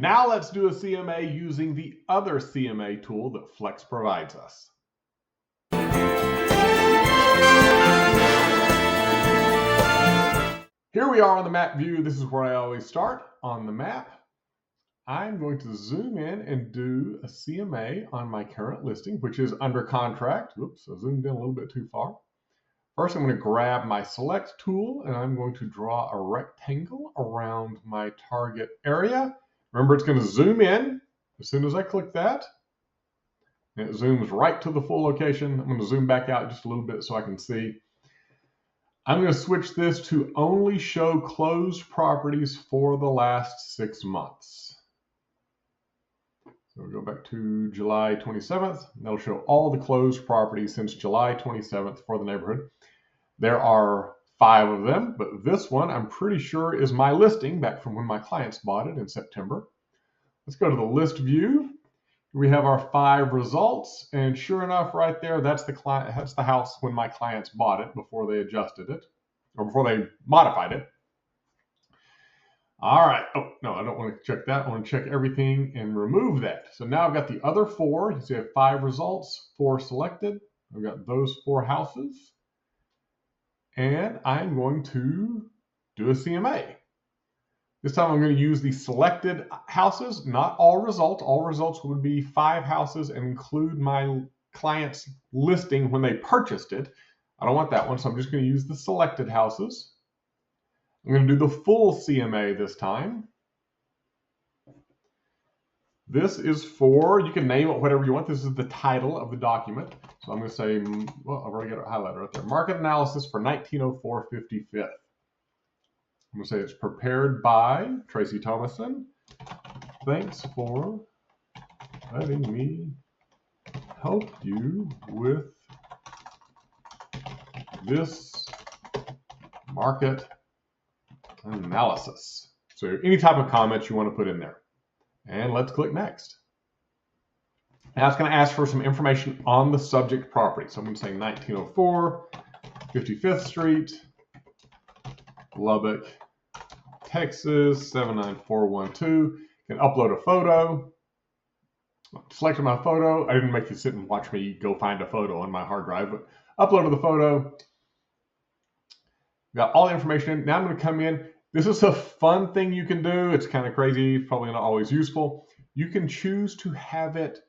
Now let's do a CMA using the other CMA tool that Flex provides us. Here we are on the map view. This is where I always start on the map. I'm going to zoom in and do a CMA on my current listing, which is under contract. Oops, I zoomed in a little bit too far. First, I'm going to grab my select tool and I'm going to draw a rectangle around my target area. Remember, it's going to zoom in as soon as I click that. And it zooms right to the full location. I'm going to zoom back out just a little bit so I can see. I'm going to switch this to only show closed properties for the last 6 months. So we'll go back to July 27th. That'll show all the closed properties since July 27th for the neighborhood. There are 5 of them, but this one I'm pretty sure is my listing back from when my clients bought it in September. Let's go to the list view. We have our 5 results, and sure enough, right there, that's the house when my clients bought it before they adjusted it, or before they modified it. All right. Oh, no, I don't want to check that. I want to check everything and remove that. So now I've got the other 4. You see I have 5 results, 4 selected. I've got those 4 houses. And I'm going to do a CMA. This time I'm going to use the selected houses, not all results. All results would be 5 houses and include my client's listing when they purchased it. I don't want that one, so I'm just going to use the selected houses. I'm going to do the full CMA this time. This is for, you can name it whatever you want. This is the title of the document. So I'm going to say, well, I've already got it highlighted right there. Market analysis for 1904 55th. I'm going to say it's prepared by Tracy Thomason. Thanks for letting me help you with this market analysis. So any type of comments you want to put in there. And let's click next. Now it's going to ask for some information on the subject property. So I'm going to say 1904 55th Street, Lubbock, Texas 79412. Can upload a photo. Selected my photo. I didn't make you sit and watch me go find a photo on my hard drive, but uploaded the photo. Got all the information in. Now I'm going to come in. This is a fun thing you can do. It's kind of crazy, probably not always useful. You can choose to have it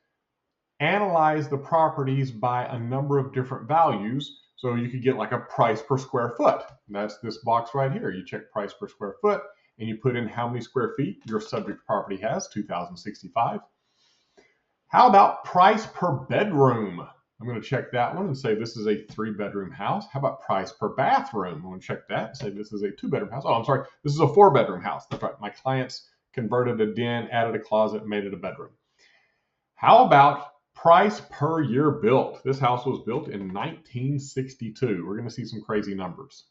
analyze the properties by a number of different values. So you could get like a price per square foot. That's this box right here. You check price per square foot and you put in how many square feet your subject property has, 2,065. How about price per bedroom? I'm going to check that one and say this is a 3-bedroom house. How about price per bathroom? I'm going to check that and say this is a 2-bedroom house. Oh, I'm sorry. This is a 4-bedroom house. That's right. My clients converted a den, added a closet, made it a bedroom. How about price per year built? This house was built in 1962. We're going to see some crazy numbers.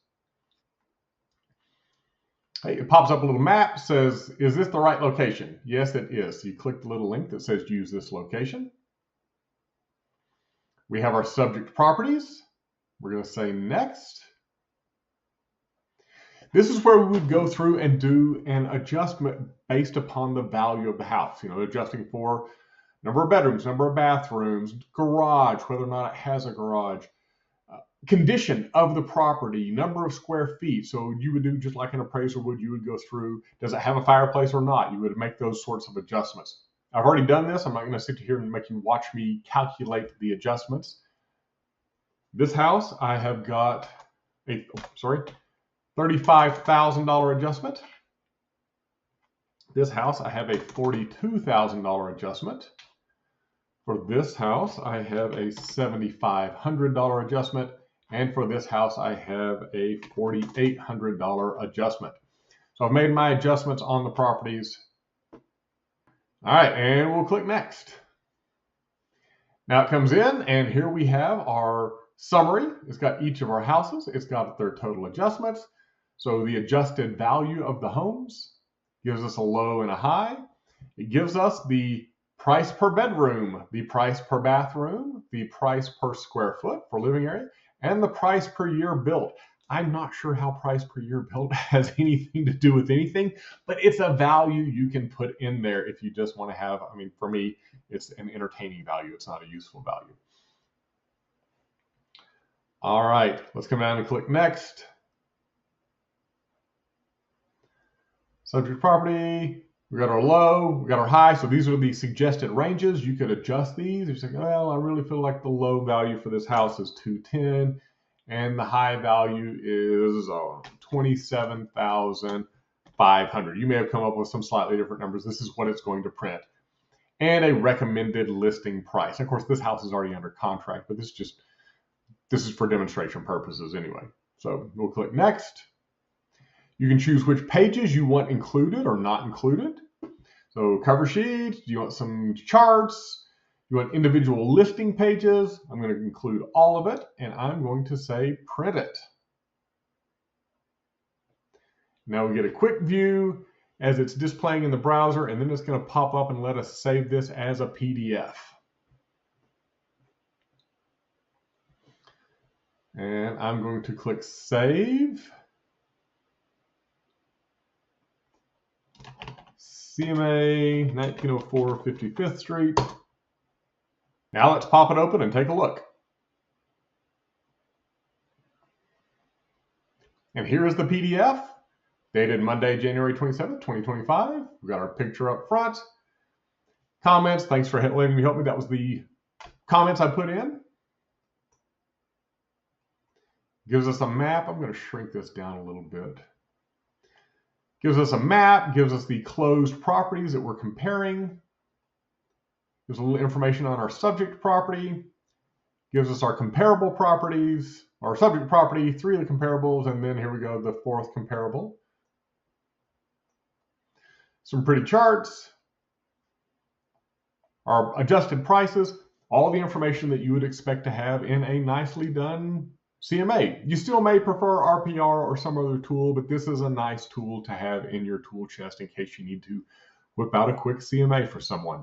Hey, it pops up a little map, says, is this the right location? Yes, it is. So you click the little link that says use this location. We have our subject properties. We're going to say next. This is where we would go through and do an adjustment based upon the value of the house. You know, adjusting for number of bedrooms, number of bathrooms, garage, whether or not it has a garage, condition of the property, number of square feet. So you would do just like an appraiser would. You would go through, does it have a fireplace or not? You would make those sorts of adjustments. I've already done this. I'm not going to sit here and make you watch me calculate the adjustments. This house, I have got a, $35,000 adjustment. This house, I have a $42,000 adjustment. For this house, I have a $7,500 adjustment. And for this house, I have a $4,800 adjustment. So I've made my adjustments on the properties. All right, and we'll click next. Now it comes in, and here we have our summary. It's got each of our houses. It's got their total adjustments. So the adjusted value of the homes gives us a low and a high. It gives us the price per bedroom, the price per bathroom, the price per square foot for living area, and the price per year built. I'm not sure how price per year built has anything to do with anything, but it's a value you can put in there if you just want to have, I mean, for me, it's an entertaining value. It's not a useful value. All right, let's come down and click next. Subject property, we got our low, we got our high. So these are the suggested ranges. You could adjust these. You're saying, well, I really feel like the low value for this house is 210 and the high value is 27,500. You may have come up with some slightly different numbers. This is what it's going to print. And a recommended listing price. Of course, this house is already under contract, but this is for demonstration purposes anyway. So we'll click next. You can choose which pages you want included or not included. So cover sheet, you want some charts, you want individual listing pages. I'm going to include all of it, and I'm going to say print it. Now we get a quick view as it's displaying in the browser, and then it's going to pop up and let us save this as a PDF. And I'm going to click Save. CMA 1904 55th Street. Now let's pop it open and take a look. And here is the PDF, dated Monday, January 27th, 2025. We've got our picture up front. Comments, thanks for letting me help me. That was the comments I put in. Gives us a map. I'm going to shrink this down a little bit. Gives us a map, gives us the closed properties that we're comparing. Gives a little information on our subject property. Gives us our comparable properties, our subject property, 3 of the comparables, and then here we go, the 4th comparable. Some pretty charts. Our adjusted prices, all the information that you would expect to have in a nicely done CMA. You still may prefer RPR or some other tool, but this is a nice tool to have in your tool chest in case you need to whip out a quick CMA for someone.